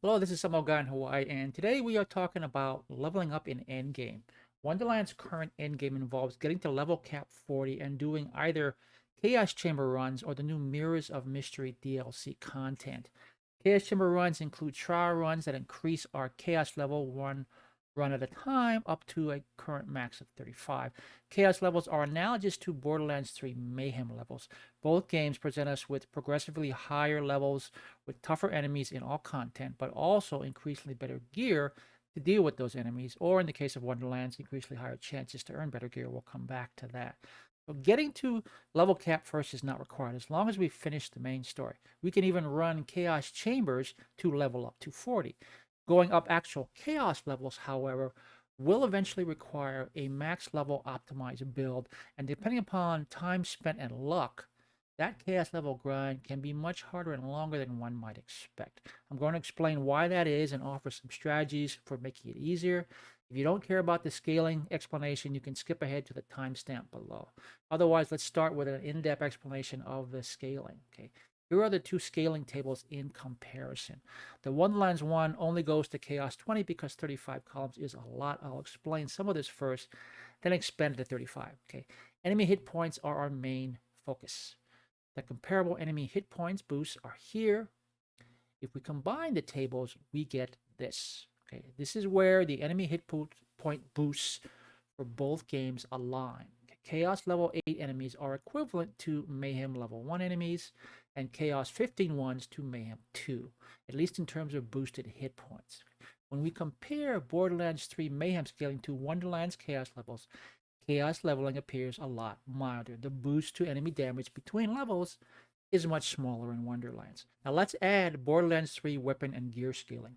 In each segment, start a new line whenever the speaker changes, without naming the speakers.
Hello, this is Samuel Guy in Hawaii, and today we are talking about leveling up in endgame. Wonderland's current endgame involves getting to level cap 40 and doing either Chaos Chamber runs or the new Mirrors of Mystery DLC content. Chaos Chamber runs include trial runs that increase our Chaos level one run at a time up to a current max of 35. Chaos levels are analogous to Borderlands 3 Mayhem levels. Both games present us with progressively higher levels with tougher enemies in all content, but also increasingly better gear to deal with those enemies, or in the case of Wonderlands, increasingly higher chances to earn better gear. We'll come back to that. So getting to level cap first is not required as long as we finish the main story. We can even run Chaos Chambers to level up to 40. Going up actual Chaos levels, however, will eventually require a max level optimized build, and depending upon time spent and luck, that chaos level grind can be much harder and longer than one might expect. I'm going to explain why that is and offer some strategies for making it easier. If you don't care about the scaling explanation, you can skip ahead to the timestamp below. Otherwise, let's start with an in-depth explanation of the scaling. Okay, here are the two scaling tables in comparison. The Wonderlands one only goes to Chaos 20 because 35 columns is a lot. I'll explain some of this first, then expand it to 35. Okay, enemy hit points are our main focus. The comparable enemy hit points boosts are here. If we combine the tables, we get this. Okay, this is where the enemy hit point boosts for both games align. Chaos level 8 enemies are equivalent to Mayhem level 1 enemies, and Chaos 15 ones to Mayhem 2, at least in terms of boosted hit points. When we compare Borderlands 3 Mayhem scaling to Wonderland's Chaos levels, Chaos leveling appears a lot milder. The boost to enemy damage between levels is much smaller in Wonderlands. Now let's add Borderlands 3 weapon and gear scaling.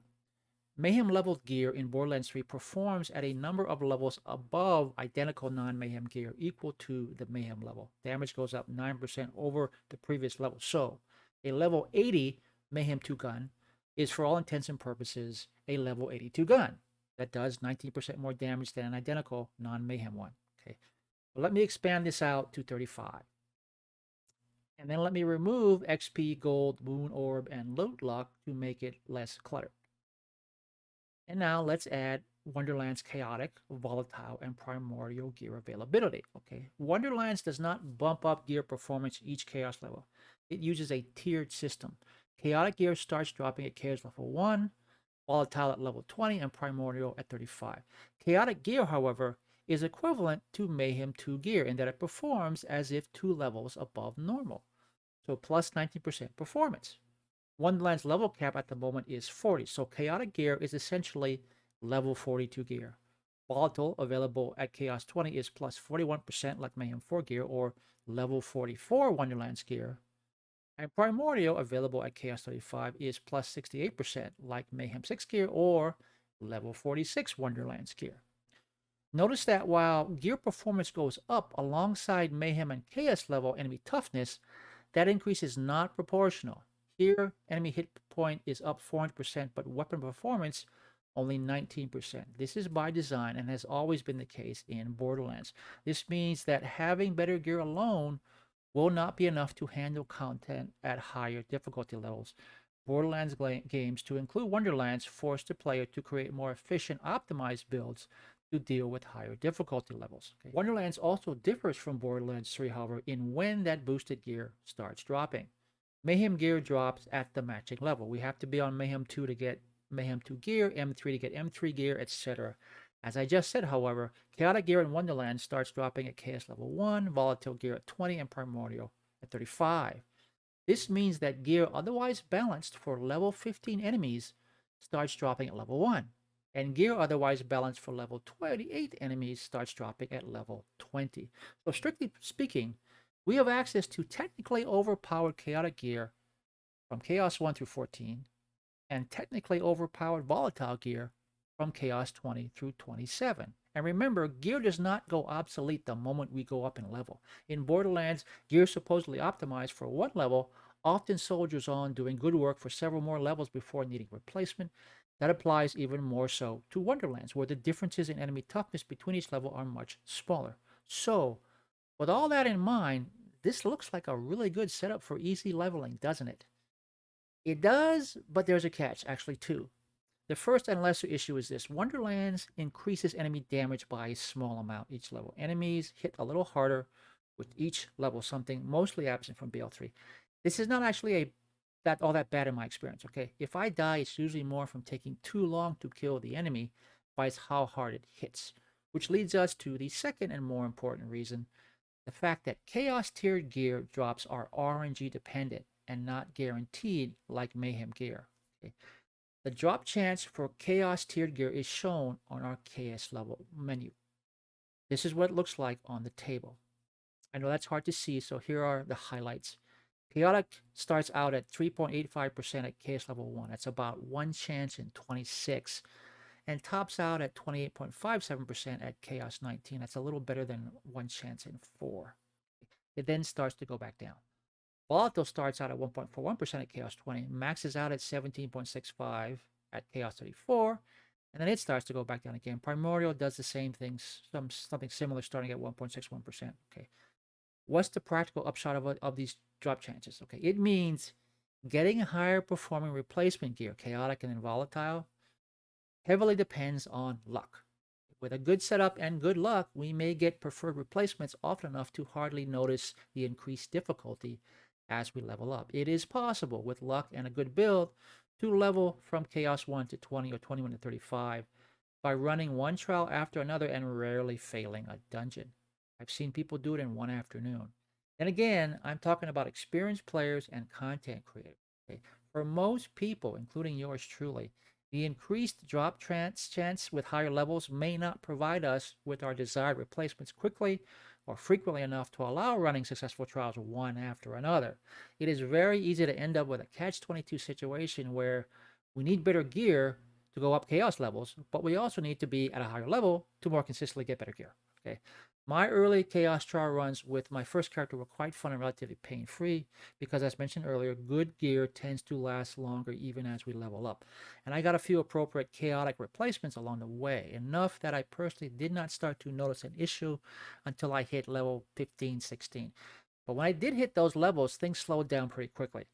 Mayhem leveled gear in Borderlands 3 performs at a number of levels above identical non-Mayhem gear equal to the Mayhem level. Damage goes up 9% over the previous level. So, a level 80 Mayhem 2 gun is for all intents and purposes a level 82 gun that does 19% more damage than an identical non-Mayhem one. Okay. Well, let me expand this out to 35. And then let me remove XP, gold, moon orb, and loot luck to make it less cluttered. And now let's add Wonderland's chaotic, volatile, and primordial gear availability. Okay, Wonderlands does not bump up gear performance each chaos level. It uses a tiered system. Chaotic gear starts dropping at chaos level 1, volatile at level 20, and primordial at 35. Chaotic gear, however, is equivalent to Mayhem 2 gear in that it performs as if 2 levels above normal. So plus 90% performance. Wonderland's level cap at the moment is 40, so Chaotic Gear is essentially level 42 gear. Volatile, available at Chaos 20, is plus 41% like Mayhem 4 gear, or level 44 Wonderland's gear. And Primordial, available at Chaos 35, is plus 68% like Mayhem 6 gear, or level 46 Wonderland's gear. Notice that while gear performance goes up alongside Mayhem and Chaos level enemy toughness, that increase is not proportional. Here, enemy hit point is up 400%, but weapon performance only 19%. This is by design and has always been the case in Borderlands. This means that having better gear alone will not be enough to handle content at higher difficulty levels. Borderlands games, to include Wonderlands, force the player to create more efficient, optimized builds to deal with higher difficulty levels. Okay. Wonderlands also differs from Borderlands 3, however, in when that boosted gear starts dropping. Mayhem gear drops at the matching level. We have to be on Mayhem 2 to get Mayhem 2 gear, M3 to get M3 gear, etc. As I just said, however, Chaotic gear in Wonderland starts dropping at Chaos level 1, Volatile gear at 20, and Primordial at 35. This means that gear otherwise balanced for level 15 enemies starts dropping at level 1, and gear otherwise balanced for level 28 enemies starts dropping at level 20. So strictly speaking, we have access to technically overpowered chaotic gear from Chaos 1 through 14, and technically overpowered volatile gear from Chaos 20 through 27. And remember, gear does not go obsolete the moment we go up in level. In Borderlands, gear supposedly optimized for one level often soldiers on doing good work for several more levels before needing replacement. That applies even more so to Wonderlands, where the differences in enemy toughness between each level are much smaller. So, with all that in mind, this looks like a really good setup for easy leveling, doesn't it? It does, but there's a catch, actually, two. The first and lesser issue is this: Wonderlands increases enemy damage by a small amount each level. Enemies hit a little harder with each level, something mostly absent from BL3. This is not actually that all that bad in my experience, okay? If I die, it's usually more from taking too long to kill the enemy by how hard it hits. Which leads us to the second and more important reason: the fact that Chaos tiered gear drops are RNG dependent and not guaranteed like Mayhem gear. Okay? The drop chance for Chaos tiered gear is shown on our Chaos level menu. This is what it looks like on the table. I know that's hard to see, so here are the highlights. Chaotic starts out at 3.85% at Chaos level 1. That's about 1 chance in 26. And tops out at 28.57% at Chaos 19. That's a little better than 1 chance in 4. It then starts to go back down. Volatile starts out at 1.41% at Chaos 20, maxes out at 17.65 at Chaos 34, and then it starts to go back down again. Primordial does the same thing, something similar, starting at 1.61%. Okay, what's the practical upshot of these drop chances? Okay, it means getting higher performing replacement gear, chaotic and then volatile, heavily depends on luck. With a good setup and good luck, we may get preferred replacements often enough to hardly notice the increased difficulty as we level up. It is possible, with luck and a good build, to level from Chaos 1 to 20 or 21 to 35 by running one trial after another and rarely failing a dungeon. I've seen people do it in one afternoon. And again, I'm talking about experienced players and content creators. Okay? For most people, including yours truly, the increased drop chance with higher levels may not provide us with our desired replacements quickly or frequently enough to allow running successful trials one after another. It is very easy to end up with a catch-22 situation where we need better gear to go up chaos levels, but we also need to be at a higher level to more consistently get better gear. Okay. My early chaos trial runs with my first character were quite fun and relatively pain-free because, as mentioned earlier, good gear tends to last longer even as we level up. And I got a few appropriate chaotic replacements along the way, enough that I personally did not start to notice an issue until I hit level 15, 16. But when I did hit those levels, things slowed down pretty quickly.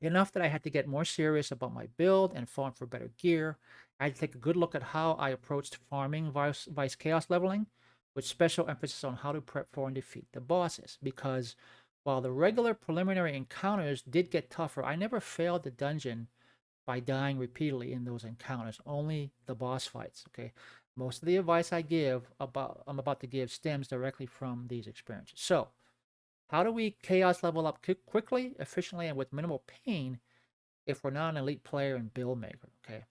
Enough that I had to get more serious about my build and farm for better gear. I had to take a good look at how I approached farming vice chaos leveling, with special emphasis on how to prep for and defeat the bosses. Because while the regular preliminary encounters did get tougher, I never failed the dungeon by dying repeatedly in those encounters, only the boss fights. Okay, most of the advice I'm about to give stems directly from these experiences. So, how do we chaos level up quickly, efficiently, and with minimal pain if we're not an elite player and build maker? Okay,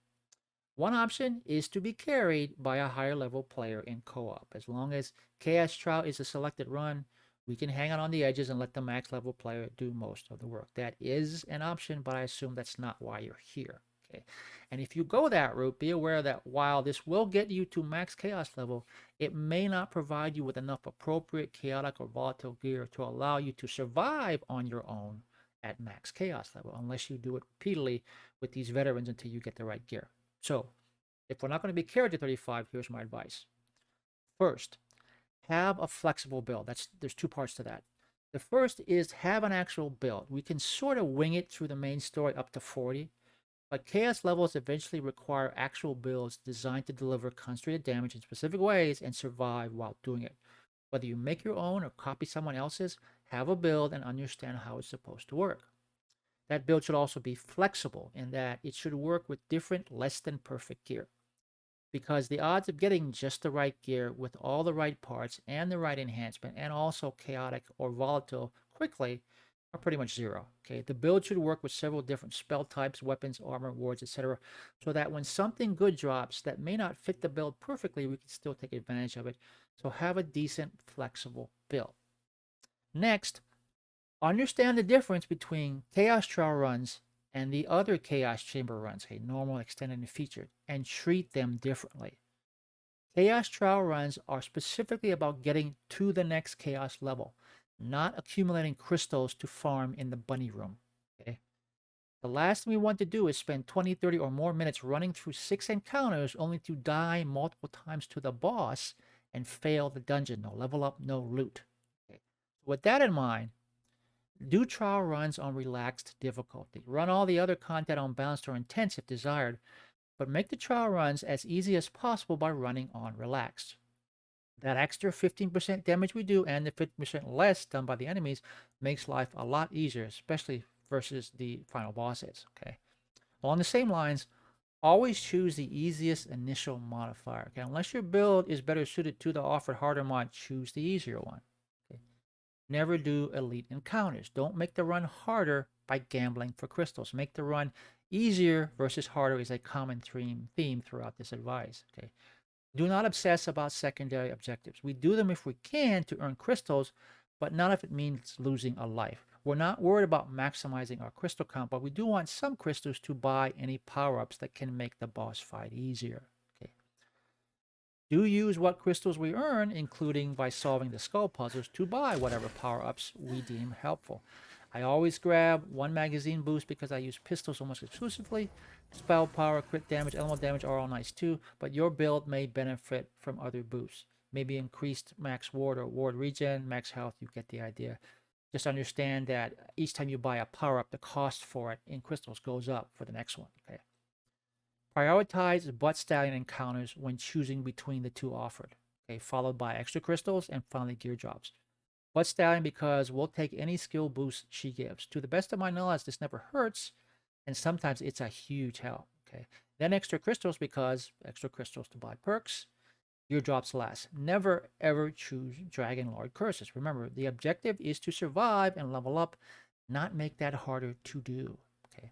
one option is to be carried by a higher level player in co-op. As long as Chaos Trial is a selected run, we can hang out on the edges and let the max level player do most of the work. That is an option, but I assume that's not why you're here. Okay. And if you go that route, be aware that while this will get you to max chaos level, it may not provide you with enough appropriate chaotic or volatile gear to allow you to survive on your own at max chaos level, unless you do it repeatedly with these veterans until you get the right gear. So, if we're not going to be carried to 35, here's my advice. First, have a flexible build. There's two parts to that. The first is have an actual build. We can sort of wing it through the main story up to 40, but chaos levels eventually require actual builds designed to deliver concentrated damage in specific ways and survive while doing it. Whether you make your own or copy someone else's, have a build and understand how it's supposed to work. That build should also be flexible in that it should work with different less than perfect gear, because the odds of getting just the right gear with all the right parts and the right enhancement and also chaotic or volatile quickly are pretty much zero. Okay, the build should work with several different spell types, weapons, armor, wards, etc., so that when something good drops that may not fit the build perfectly, we can still take advantage of it. So have a decent, flexible build. Next, understand the difference between Chaos Trial runs and the other Chaos Chamber runs, okay, normal, extended, and featured, and treat them differently. Chaos Trial runs are specifically about getting to the next Chaos level, not accumulating crystals to farm in the bunny room. Okay? The last thing we want to do is spend 20, 30, or more minutes running through 6 encounters only to die multiple times to the boss and fail the dungeon. No level up, no loot. Okay? With that in mind, Do trial runs on relaxed difficulty. Run all the other content on balanced or intense if desired, but make the trial runs as easy as possible by running on relaxed. That extra 15% damage we do and the 50% less done by the enemies makes life a lot easier, especially versus the final bosses. Okay. Along the same lines, always choose the easiest initial modifier. Okay. Unless your build is better suited to the offered harder mod, choose the easier one. Okay. Never do elite encounters. Don't make the run harder by gambling for crystals. Make the run easier versus harder is a common theme throughout this advice. Okay. Do not obsess about secondary objectives. We do them if we can to earn crystals, but not if it means losing a life. We're not worried about maximizing our crystal count, but we do want some crystals to buy any power-ups that can make the boss fight easier. Okay. Do use what crystals we earn, including by solving the skull puzzles, to buy whatever power-ups we deem helpful. I always grab one magazine boost because I use pistols almost exclusively. Spell power, crit damage, elemental damage are all nice too, but your build may benefit from other boosts. Maybe increased max ward or ward regen, max health, you get the idea. Just understand that each time you buy a power-up, the cost for it in crystals goes up for the next one. Okay. Prioritize butt stallion encounters when choosing between the two offered. Okay, followed by extra crystals and finally gear drops. Butt stallion because we'll take any skill boost she gives. To the best of my knowledge, this never hurts, and sometimes it's a huge help. Okay. Then extra crystals because extra crystals to buy perks. Gear drops last. Never ever choose Dragon Lord curses. Remember, the objective is to survive and level up, not make that harder to do. Okay.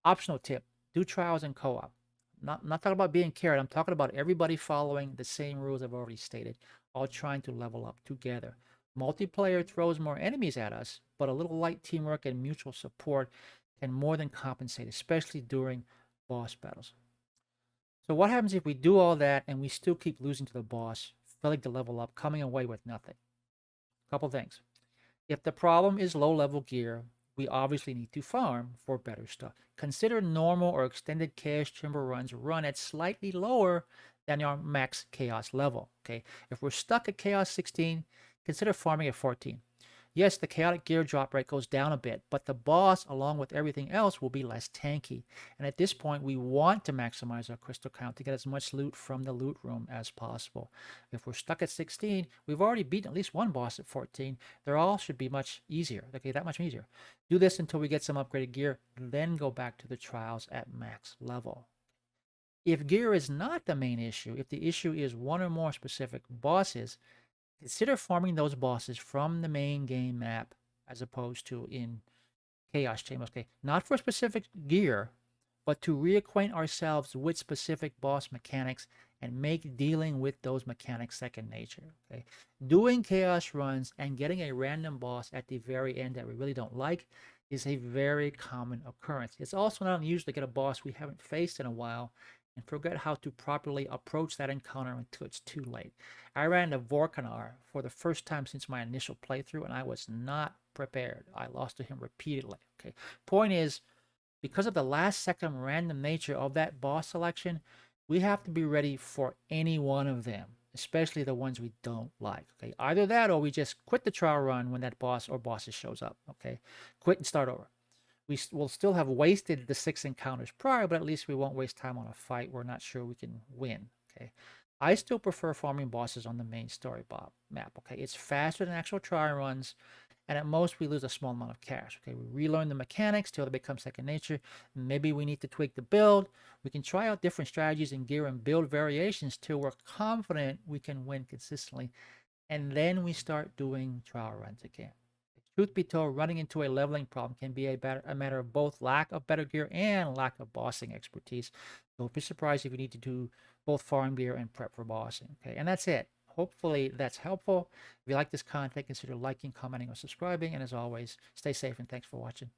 Optional tip: do trials in co-op. Not talking about being carried. I'm talking about everybody following the same rules I've already stated, all trying to level up together. Multiplayer throws more enemies at us, but a little light teamwork and mutual support can more than compensate, especially during boss battles. So what happens if we do all that and we still keep losing to the boss, failing to level up, coming away with nothing? Couple things. If the problem is low level gear, we obviously need to farm for better stuff. Consider normal or extended chaos chamber runs run at slightly lower than our max chaos level. Okay, if we're stuck at chaos 16, consider farming at 14. Yes, the chaotic gear drop rate goes down a bit, but the boss, along with everything else, will be less tanky. And at this point, we want to maximize our crystal count to get as much loot from the loot room as possible. If we're stuck at 16, we've already beaten at least one boss at 14. They're all should be much easier. Okay, that much easier. Do this until we get some upgraded gear, then go back to the trials at max level. If gear is not the main issue, if the issue is one or more specific bosses, consider farming those bosses from the main game map as opposed to in Chaos Chambers. Okay, not for specific gear, but to reacquaint ourselves with specific boss mechanics and make dealing with those mechanics second nature. Okay, doing chaos runs and getting a random boss at the very end that we really don't like is a very common occurrence. It's also not unusual to get a boss we haven't faced in a while and forget how to properly approach that encounter until it's too late. I ran into Vorkanar for the first time since my initial playthrough, and I was not prepared. I lost to him repeatedly. Okay. Point is, because of the last second random nature of that boss selection, we have to be ready for any one of them, especially the ones we don't like. Okay. Either that or we just quit the trial run when that boss or bosses shows up. Okay. Quit and start over. We will still have wasted the 6 encounters prior, but at least we won't waste time on a fight we're not sure we can win. Okay. I still prefer farming bosses on the main story map. Okay. It's faster than actual trial runs, and at most we lose a small amount of cash. Okay. We relearn the mechanics till they become second nature. Maybe we need to tweak the build. We can try out different strategies and gear and build variations till we're confident we can win consistently. And then we start doing trial runs again. Truth be told, running into a leveling problem can be a matter of both lack of better gear and lack of bossing expertise. Don't be surprised if you need to do both farm gear and prep for bossing. Okay, and that's it. Hopefully that's helpful. If you like this content, consider liking, commenting, or subscribing. And as always, stay safe and thanks for watching.